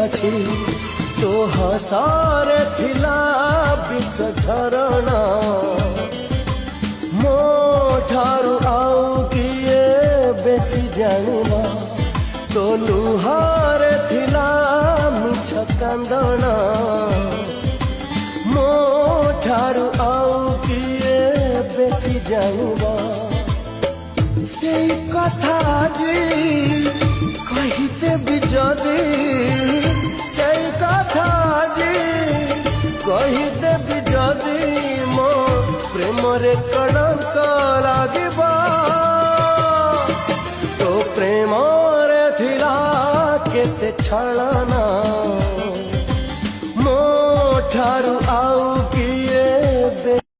अछि तो हसारे थिला विष झरणा मो ठारू आउ किए बेसी जानिबा तो लुहारे थिला मिछ कांदना मो ठारू आउ किए बेसी जानिबा से कथा जी कहिते भी जदी से कथा जी कहिते भी जदी मो प्रेम रे कलंक लागिबा तो प्रेम रे थिला केते छलना